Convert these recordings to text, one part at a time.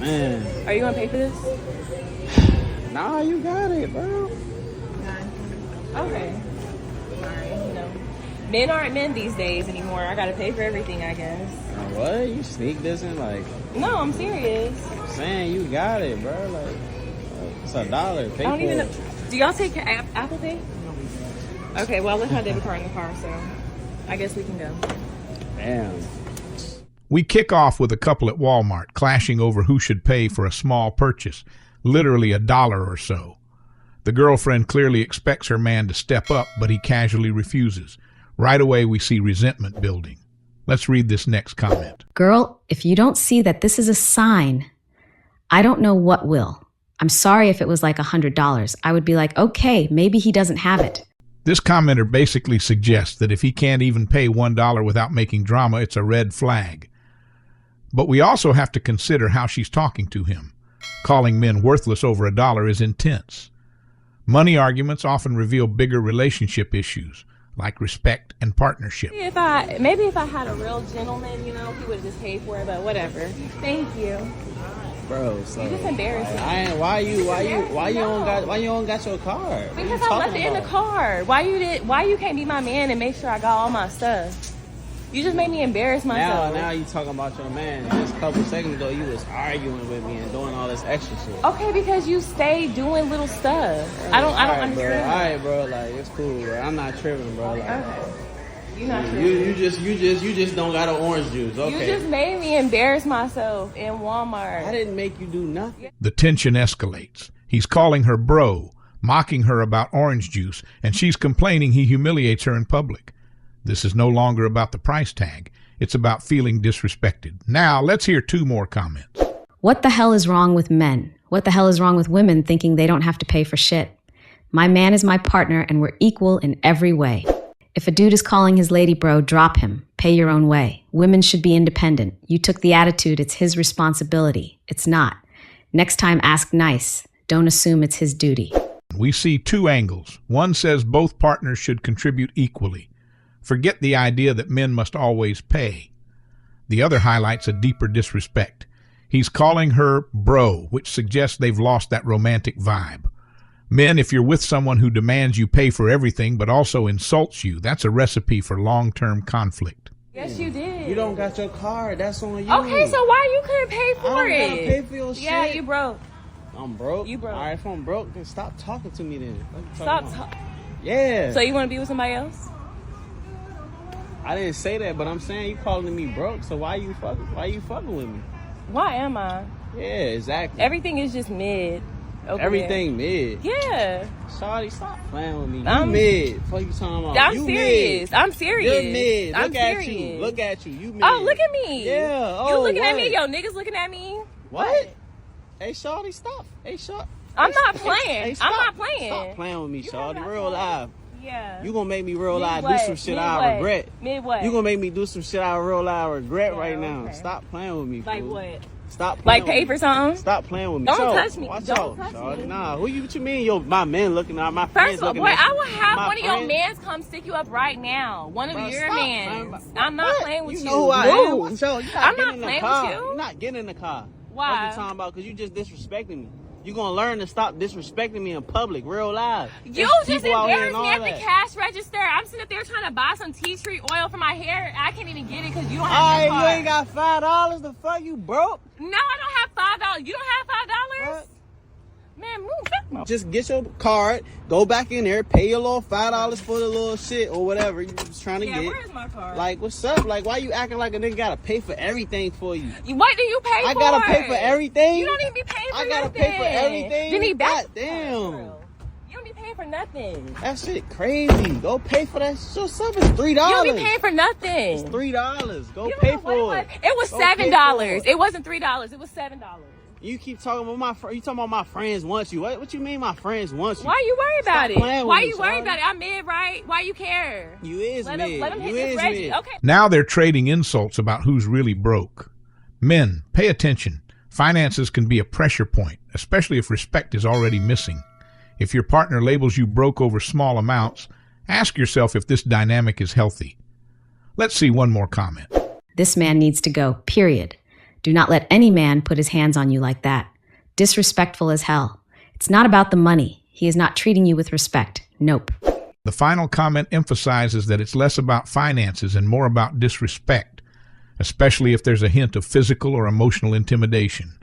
Man. Are you gonna pay for this? Nah, you got it, bro. Okay. Alright, you know. Men aren't men these days anymore. I gotta pay for everything, I guess. What? You sneak this in? Like, No, I'm serious. I'm saying you got it, bro. Like, it's $1. Pay I don't for even it. know. Do y'all take Apple Pay? Okay, well, I left my debit card in the car, so I guess we can go. Damn. We kick off with a couple at Walmart clashing over who should pay for a small purchase, literally $1 or so. The girlfriend clearly expects her man to step up, but he casually refuses. Right away, we see resentment building. Let's read this next comment. Girl, if you don't see that this is a sign, I don't know what will. I'm sorry if it was like $100. I would be like, okay, maybe he doesn't have it. This commenter basically suggests that if he can't even pay $1 without making drama, it's a red flag. But we also have to consider how she's talking to him. Calling men worthless over $1 is intense. Money arguments often reveal bigger relationship issues, like respect and partnership. Maybe if I had a real gentleman, you know, he would have just paid for it, but whatever. Thank you. Bro, so You just embarrassed me. why you don't got your card? Because I left it in the car. Why you can't be my man and make sure I got all my stuff? You just made me embarrass myself. Now you talking about your man. Just a couple seconds ago, you was arguing with me and doing all this extra shit. Okay, because you stay doing little stuff. I don't understand. Bro. All right, bro. Like, it's cool, bro. I'm not tripping, bro. Like, Okay. You're not tripping. you just don't got an orange juice. Okay. You just made me embarrass myself in Walmart. I didn't make you do nothing. The tension escalates. He's calling her bro, mocking her about orange juice, and she's complaining he humiliates her in public. This is no longer about the price tag. It's about feeling disrespected. Now, let's hear 2 more comments. What the hell is wrong with men? What the hell is wrong with women thinking they don't have to pay for shit? My man is my partner and we're equal in every way. If a dude is calling his lady bro, drop him. Pay your own way. Women should be independent. You took the attitude, it's his responsibility. It's not. Next time, ask nice. Don't assume it's his duty. We see 2 angles. One says both partners should contribute equally. Forget the idea that men must always pay. The other highlights a deeper disrespect. He's calling her bro, which suggests they've lost that romantic vibe. Men, if you're with someone who demands you pay for everything but also insults you, that's a recipe for long-term conflict. Yes, you did. You don't got your card. That's on you. Okay, so why you couldn't pay for I it? don't gotta pay for your shit. Yeah, you broke. I'm broke. You broke. All right, if I'm broke, then stop talking to me then. Stop. Yeah. So you want to be with somebody else? I didn't say that, but I'm saying you calling me broke. So why you fucking with me? Why am I? Yeah, exactly. Everything is just mid. over Everything mid. Yeah. Shawty, stop playing with me. You I'm mid. What you talking about? I'm you serious. Mid. I'm serious. You're mid. I'm Look at serious. you. Look at you. You mid. Oh, look at me. Yeah. Oh, you looking at what? me? Yo, niggas looking at me? What? Hey, Shawty, stop. Hey, Shawty. I'm not playing. Hey, I'm not playing. Stop playing with me, You Shawty. not Real playing. live. Yeah. You gonna make me real Mid live do what? some shit Mid I what? regret. Mid what? You gonna make me do some shit I real live regret Yeah, right now. okay. Stop playing with me, Like fool. what? Stop playing Like with pay me. for something? Stop playing with me. Don't So, touch me. Watch Don't out, touch Shawty. me. Nah, who you? What you mean? Yo, my men looking at my First friends of all, looking boy, at I you. will have My one of your friends- mans come stick you up right now. One of Bro, your stop mans. playing. I'm not What? playing with you. You know who I am. Move. Watch out. You're not I'm getting not in the playing car. with you. You're not getting in the car. Why? What you talking about? Because you just disrespecting me. You gonna learn to stop disrespecting me in public, real live. You There's just people out here embarrassed and me all at the that. cash register. I'm sitting up there trying to buy some tea tree oil for my hair. I can't even get it because you don't All have right, that you card. ain't got $5. The fuck you broke? No, I don't have $5. You don't have $5? What? Man, move. Just get your card, go back in there, pay your little $5 for the little shit or whatever you was trying to Yeah, get. where's my card? Like, what's up? Like, why you acting like a nigga gotta pay for everything for you? What do you pay for? I gotta pay for everything? You don't even be paying for I gotta nothing. pay for everything? Then he back. God damn. You don't be paying for nothing. That shit crazy. Go pay for that shit. Yourself is $3. You don't be paying for nothing. It's $3. Go You don't pay know for what it. It was Go pay for $7. it. It wasn't $3. It was $7. You keep talking about you talking about my friends want you. What you mean my friends want you? Why you worry about Stop playing it? with Why me, you worry Shawty. about it? I'm mid, right? Why you care? You is Let mid. him You hit is this Reggie. mid. Okay. Now they're trading insults about who's really broke. Men, pay attention. Finances can be a pressure point, especially if respect is already missing. If your partner labels you broke over small amounts, ask yourself if this dynamic is healthy. Let's see one more comment. This man needs to go, period. Do not let any man put his hands on you like that. Disrespectful as hell. It's not about the money. He is not treating you with respect. Nope. The final comment emphasizes that it's less about finances and more about disrespect, especially if there's a hint of physical or emotional intimidation.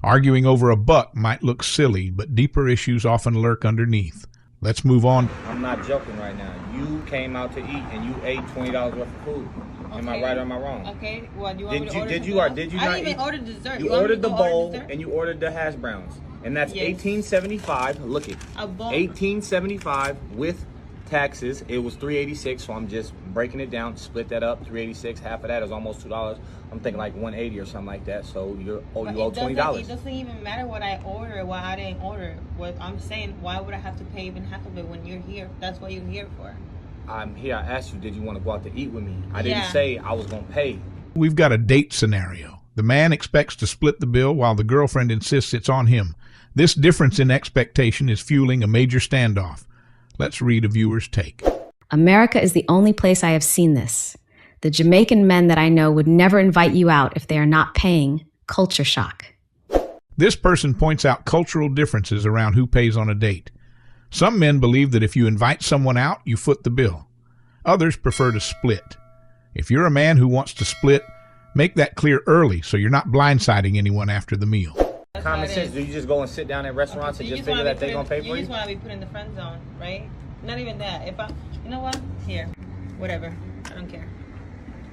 Arguing over a buck might look silly, but deeper issues often lurk underneath. Let's move on. I'm not joking right now. You came out to eat and you ate $20 worth of food. Am I right or am I wrong? Okay. Well, you want me to order did some you or food? did you I not didn't even eat? order dessert. You want me ordered to the go order bowl dessert? and you ordered the hash browns. And that's Yes. $18.75. Look it. A bowl. $18.75 with taxes. It was $3.86, so I'm just breaking it down, split that up. $3.86, half of that is almost $2. I'm thinking like $1.80 or something like that. So you owe $20. It doesn't even matter what I order, what I didn't order. What I'm saying, why would I have to pay even half of it when you're here? That's what you're here for. I'm here. I asked you, did you want to go out to eat with me? I didn't Yeah. say I was gonna pay. We've got a date scenario. The man expects to split the bill while the girlfriend insists it's on him. This difference in expectation is fueling a major standoff. Let's read a viewer's take. America is the only place I have seen this. The Jamaican men that I know would never invite you out if they are not paying. Culture shock. This person points out cultural differences around who pays on a date. Some men believe that if you invite someone out, you foot the bill. Others prefer to split. If you're a man who wants to split, make that clear early so you're not blindsiding anyone after the meal. Common sense. Do you just go and sit down at restaurants and just figure that they're gonna pay for You you? just want to be put in the friend zone, right? Not even that. If I, you know what? Here, whatever. I don't care.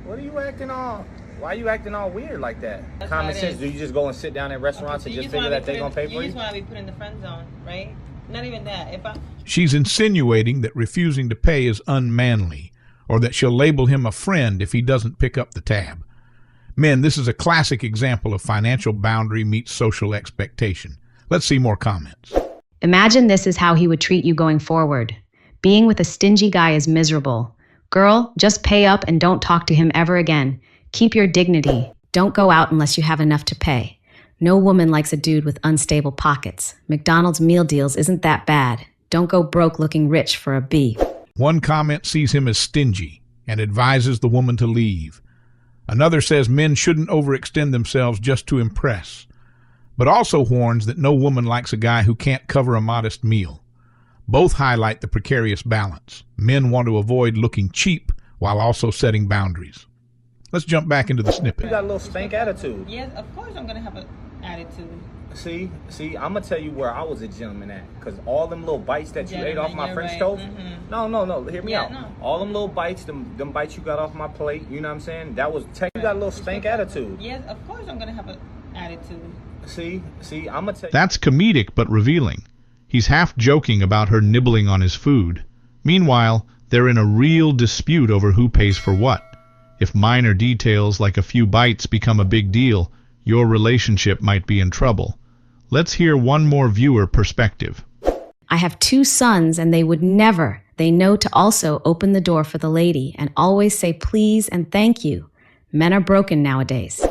What are you acting all? Why are you acting all weird like that? That's how Common it sense. is. Do you just go and sit down at restaurants and just figure that they're gonna pay for You you? just want to be put in the friend zone, right? Not even that. If I, She's insinuating that refusing to pay is unmanly, or that she'll label him a friend if he doesn't pick up the tab. Men, this is a classic example of financial boundary meets social expectation. Let's see more comments. Imagine this is how he would treat you going forward. Being with a stingy guy is miserable. Girl, just pay up and don't talk to him ever again. Keep your dignity. Don't go out unless you have enough to pay. No woman likes a dude with unstable pockets. McDonald's meal deals isn't that bad. Don't go broke looking rich for a B. One comment sees him as stingy and advises the woman to leave. Another says men shouldn't overextend themselves just to impress, but also warns that no woman likes a guy who can't cover a modest meal. Both highlight the precarious balance. Men want to avoid looking cheap while also setting boundaries. Let's jump back into the snippet. You got a little stank attitude. yes, of course I'm gonna have an attitude. See, I'm gonna tell you where I was a gentleman at, cause all them little bites that you ate off my You're French right. toast. Mhm. No, hear me Yeah, out. no. All them little bites, them bites you got off my plate. You know what I'm saying? That was you got a little stank attitude. Yes, of course I'm gonna have an attitude. See, I'm gonna tell you. That's comedic but revealing. He's half joking about her nibbling on his food. Meanwhile, they're in a real dispute over who pays for what. If minor details like a few bites become a big deal, your relationship might be in trouble. Let's hear one more viewer perspective. I have 2 sons and they would never. They know to also open the door for the lady and always say please and thank you. Men are broken nowadays.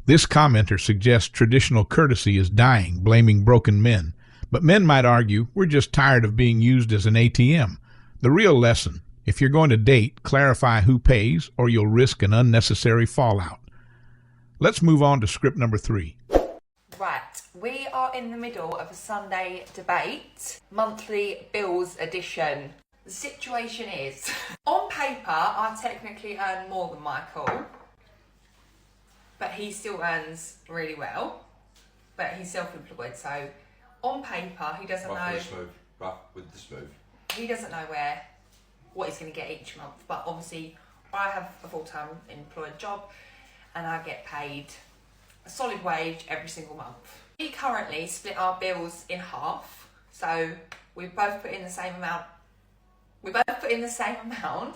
This commenter suggests traditional courtesy is dying, blaming broken men. But men might argue, we're just tired of being used as an ATM. The real lesson, if you're going to date, clarify who pays or you'll risk an unnecessary fallout. Let's move on to script number 3. Right, we are in the middle of a Sunday debate, monthly bills edition. The situation is, on paper, I technically earn more than Michael, but he still earns really well, but he's self-employed, so on paper, he doesn't know. Rough with the smooth. He doesn't know what he's going to get each month, but obviously I have a full-time employed job and I get paid a solid wage every single month. We currently split our bills in half, so we both put in the same amount. We both put in the same amount.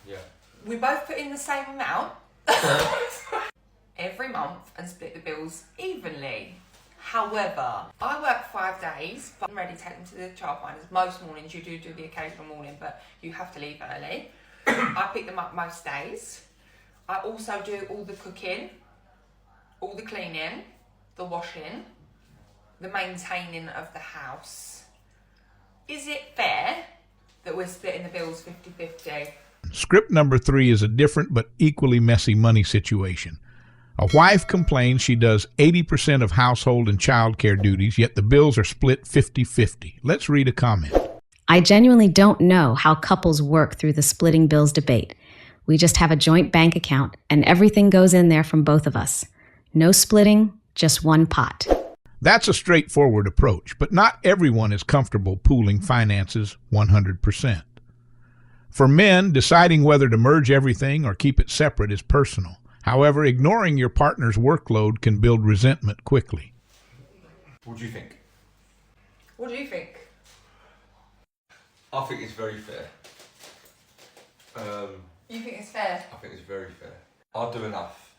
Yeah. We both put in the same amount every month and split the bills evenly. However, I work 5 days, but I'm ready to take them to the childminders. Most mornings you do the occasional morning, but you have to leave early. I pick them up most days. I also do all the cooking, all the cleaning, the washing, the maintaining of the house. Is it fair that we're splitting the bills 50-50? Script number 3 is a different but equally messy money situation. A wife complains she does 80% of household and childcare duties, yet the bills are split 50-50. Let's read a comment. I genuinely don't know how couples work through the splitting bills debate. We just have a joint bank account, and everything goes in there from both of us. No splitting, just one pot. That's a straightforward approach, but not everyone is comfortable pooling finances 100%. For men, deciding whether to merge everything or keep it separate is personal. However, ignoring your partner's workload can build resentment quickly. What do you think? What do you think? I think it's very fair. You think it's fair? I think it's very fair. I do enough.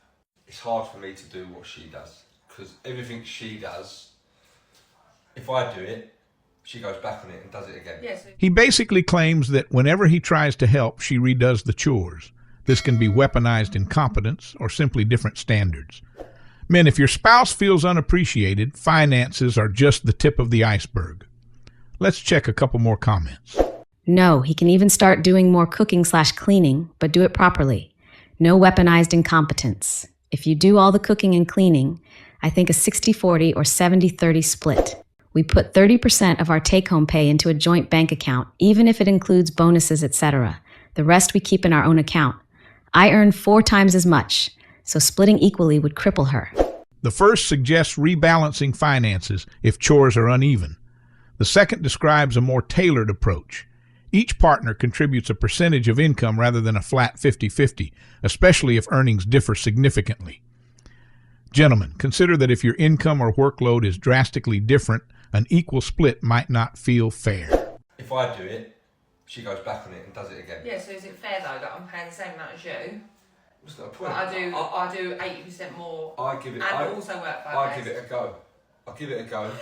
It's hard for me to do what she does, because everything she does, if I do it, she goes back on it and does it again. Yes. He basically claims that whenever he tries to help, she redoes the chores. This can be weaponized incompetence or simply different standards. Men, if your spouse feels unappreciated, finances are just the tip of the iceberg. Let's check a couple more comments. No, he can even start doing more cooking/cleaning, but do it properly. No weaponized incompetence. If you do all the cooking and cleaning, I think a 60-40 or 70-30 split. We put 30% of our take-home pay into a joint bank account, even if it includes bonuses, etc. The rest we keep in our own account. I earn 4 times as much, so splitting equally would cripple her. The first suggests rebalancing finances if chores are uneven. The second describes a more tailored approach. Each partner contributes a percentage of income rather than a flat 50-50, especially if earnings differ significantly. Gentlemen, consider that if your income or workload is drastically different, an equal split might not feel fair. If I do it, she goes back on it and does it again. Yeah, so is it fair though that I'm paying the same amount as you? What's the point? But I do 80% more I give it. and also work 5 I days. give it a go. I give it a go.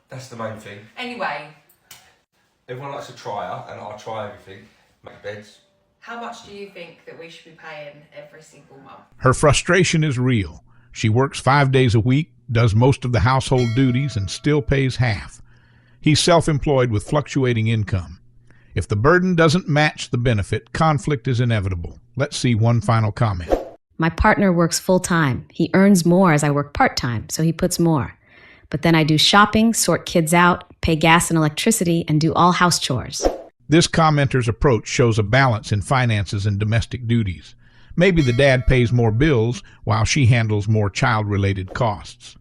That's the main thing. Anyway, Everyone likes to try her, and I try everything. Make beds. how much do you think that we should be paying every single month? Her frustration is real. She works 5 days a week, does most of the household duties, and still pays half. He's self-employed with fluctuating income. If the burden doesn't match the benefit, conflict is inevitable. Let's see one final comment. My partner works full-time. He earns more as I work part-time, so he puts more. But then I do shopping, sort kids out, pay gas and electricity, and do all house chores. This commenter's approach shows a balance in finances and domestic duties. Maybe the dad pays more bills while she handles more child-related costs.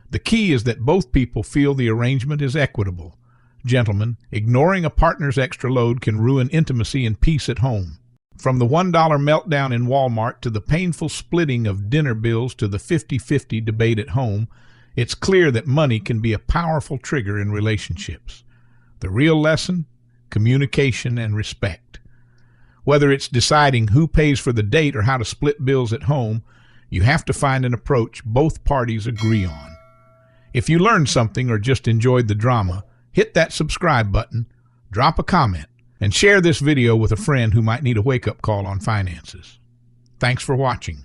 The key is that both people feel the arrangement is equitable. Gentlemen, ignoring a partner's extra load can ruin intimacy and peace at home. From the $1 meltdown in Walmart to the painful splitting of dinner bills to the 50-50 debate at home, it's clear that money can be a powerful trigger in relationships. The real lesson? Communication and respect. Whether it's deciding who pays for the date or how to split bills at home, you have to find an approach both parties agree on. If you learned something or just enjoyed the drama, hit that subscribe button, drop a comment, and share this video with a friend who might need a wake-up call on finances. Thanks for watching.